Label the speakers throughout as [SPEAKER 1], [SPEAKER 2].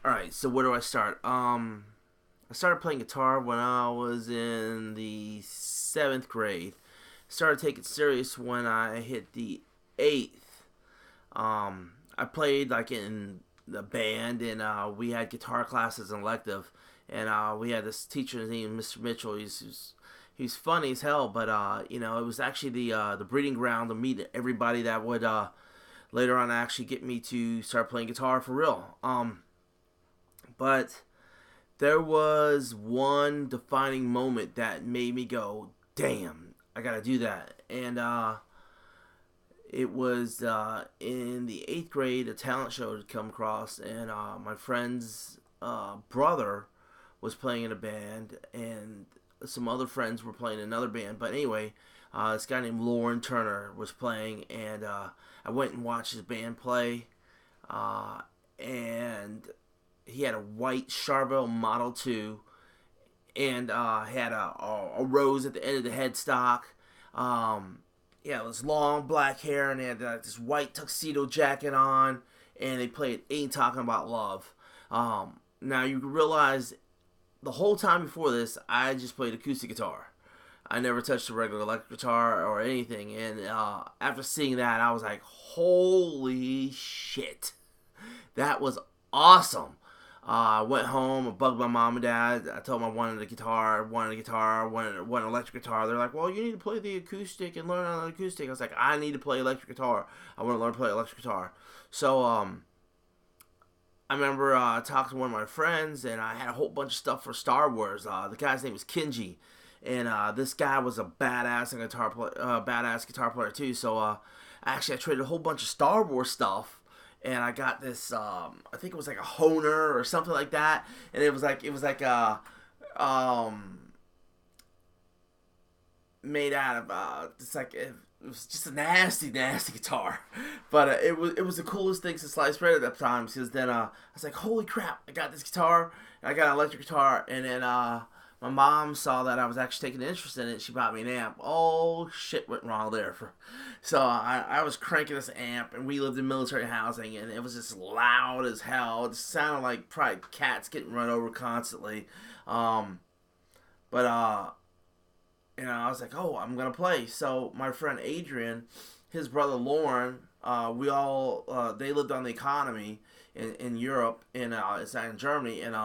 [SPEAKER 1] All right, so where do I start? I started playing guitar when I was in the seventh grade. Started taking it serious when I hit the eighth. I played like in the band, and we had guitar classes and elective, and we had this teacher named Mr. Mitchell. He's funny as hell, but it was actually the breeding ground to meet everybody that would later on actually get me to start playing guitar for real. But there was one defining moment that made me go, "Damn, I gotta do that." And it was in the eighth grade, a talent show had come across, and my friend's brother was playing in a band, and some other friends were playing in another band. But anyway, this guy named Lauren Turner was playing, and I went and watched his band play, and he had a white Charvel Model 2 and had a rose at the end of the headstock. Yeah, it was long black hair, and they had this white tuxedo jacket on, and they played Ain't Talking About Love. Now, you realize the whole time before this, I just played acoustic guitar. I never touched a regular electric guitar or anything, and after seeing that, I was like, holy shit. That was awesome. I went home, I bugged my mom and dad. I told them I wanted wanted an electric guitar. They're like, well, you need to play the acoustic and learn on an acoustic. I was like, I need to play electric guitar. I want to learn to play electric guitar. So, I remember talking to one of my friends, and I had a whole bunch of stuff for Star Wars. The guy's name was Kenji, and this guy was a badass guitar player too. So, actually, I traded a whole bunch of Star Wars stuff, and I got this. I think it was like a Honer or something like that, and it was like made out of it's like it was just a nasty guitar, but it was the coolest thing since sliced bread at that time. Because then I was like, holy crap, I got this guitar, and I got an electric guitar, and then my mom saw that I was actually taking an interest in it. She bought me an amp. Oh, shit went wrong there. So I was cranking this amp, and we lived in military housing, and it was just loud as hell. It sounded like probably cats getting run over constantly. But I was like, oh, I'm going to play. So my friend Adrian, his brother Lauren, they lived on the economy in Europe, it's in Germany, and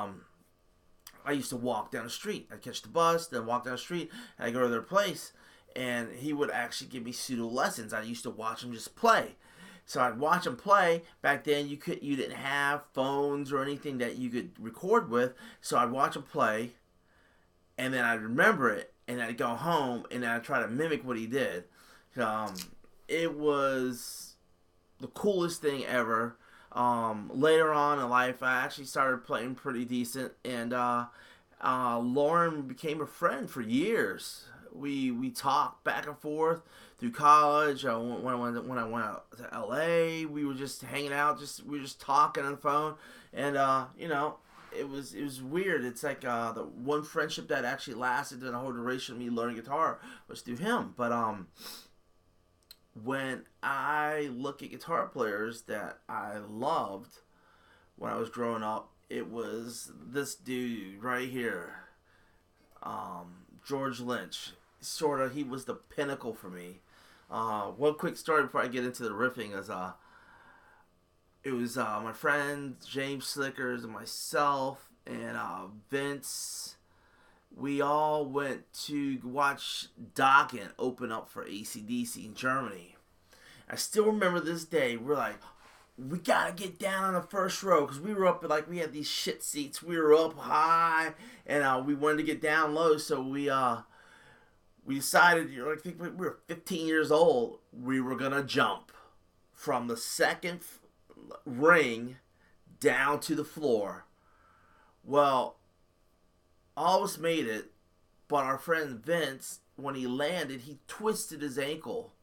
[SPEAKER 1] I used to walk down the street. I'd catch the bus, then walk down the street, and I'd go to their place, and he would actually give me pseudo lessons. I used to watch him just play. So I'd watch him play. Back then, you didn't have phones or anything that you could record with, so I'd watch him play, and then I'd remember it, and I'd go home, and I'd try to mimic what he did. It was the coolest thing ever. Later on in life, I actually started playing pretty decent, and Lauren became a friend for years. We talked back and forth through college. When I went out to LA, we were just hanging out. We were just talking on the phone, and it was weird. It's like the one friendship that actually lasted the whole duration of me learning guitar was through him. But when I look at guitar players that I loved when I was growing up, it was this dude right here, George Lynch. He was the pinnacle for me. One quick story before I get into the riffing is it was my friend James Slickers and myself and Vince. We all went to watch Dokken open up for AC/DC in Germany. I still remember this day. We're like, we gotta get down on the first row because we were up we had these shit seats. We were up high, and we wanted to get down low. So we decided. I think we were 15 years old. We were gonna jump from the second ring down to the floor. Well, all of us made it, but our friend Vince, when he landed, he twisted his ankle,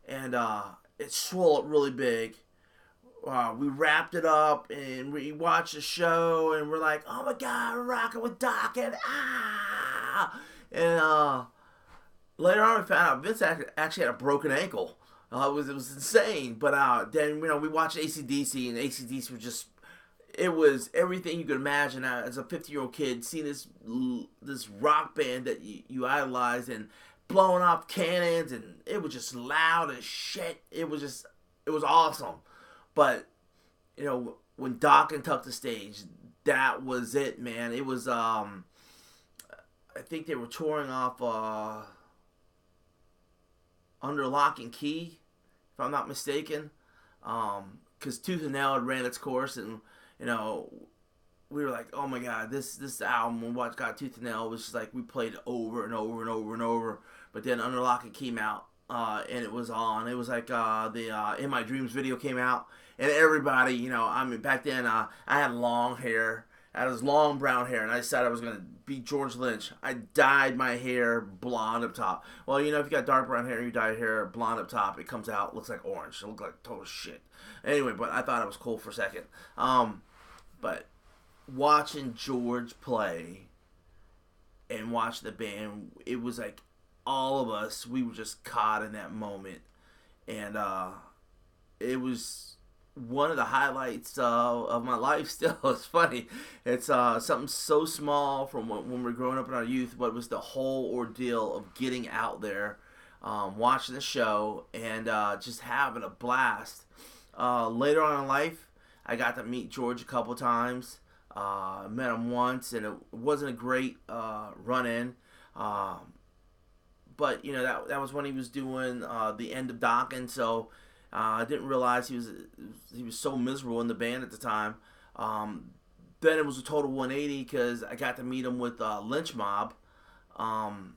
[SPEAKER 1] and it swelled up really big. We wrapped it up, and we watched the show, and we're like, oh my god, we're rocking with Doc, and and later on we found out Vince actually had a broken ankle. It was insane, but then we watched AC/DC, and AC/DC was just it was everything you could imagine as a 50-year-old kid seeing this rock band that you idolized and blowing off cannons, and it was just loud as shit. It was awesome. But when Dokken took the stage, that was it, man. It was I think they were touring off Under Lock and Key, if I'm not mistaken. Because Tooth and Nail had ran its course, and we were like, oh my god, this album, when Watch God Tooth and Nail, was just like we played it over and over and over and over. But then Under Lock and came out, and it was on. It was like the In My Dreams video came out, and everybody, I mean, back then I had long hair. I had this long brown hair, and I decided I was going to be George Lynch. I dyed my hair blonde up top. Well, if you got dark brown hair and you dye your hair blonde up top, it comes out, looks like orange. It looks like total shit. Anyway, but I thought it was cool for a second. But watching George play and watch the band, it was like all of us, we were just caught in that moment. And it was one of the highlights of my life still. It's funny. It's something so small from when we were growing up in our youth, but it was the whole ordeal of getting out there, watching the show, and just having a blast. Later on in life, I got to meet George a couple times. Met him once, and it wasn't a great run-in. But that was when he was doing the end of Dokken, so I didn't realize he was so miserable in the band at the time. Then it was a total 180 because I got to meet him with Lynch Mob, and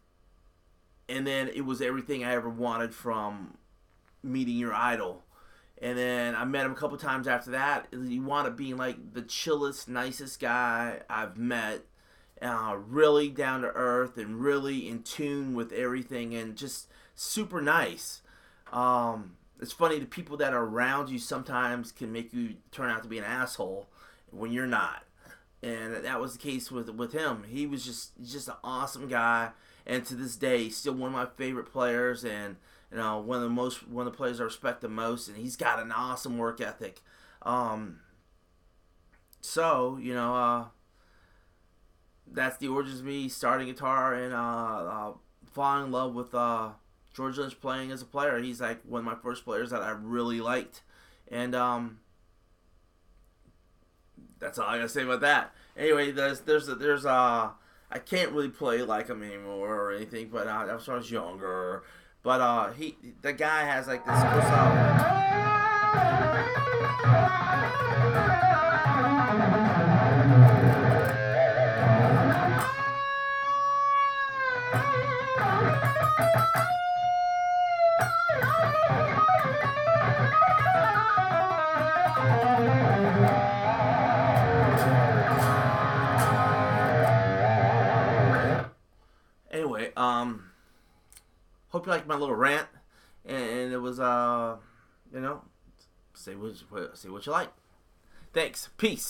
[SPEAKER 1] then it was everything I ever wanted from meeting your idol. And then I met him a couple times after that. You wound up being like the chillest, nicest guy I've met. Really down to earth and really in tune with everything and just super nice. It's funny, the people that are around you sometimes can make you turn out to be an asshole when you're not. And that was the case with him. He was just an awesome guy, and to this day, still one of my favorite players, and one of the players I respect the most. And he's got an awesome work ethic. That's the origins of me starting guitar and falling in love with George Lynch playing as a player. He's like one of my first players that I really liked, and that's all I gotta say about that. Anyway, there's I can't really play like him anymore or anything, but that was when I was younger. But the guy has like this cool sound. Anyway, hope you liked my little rant, and it was say what you like. Thanks, peace.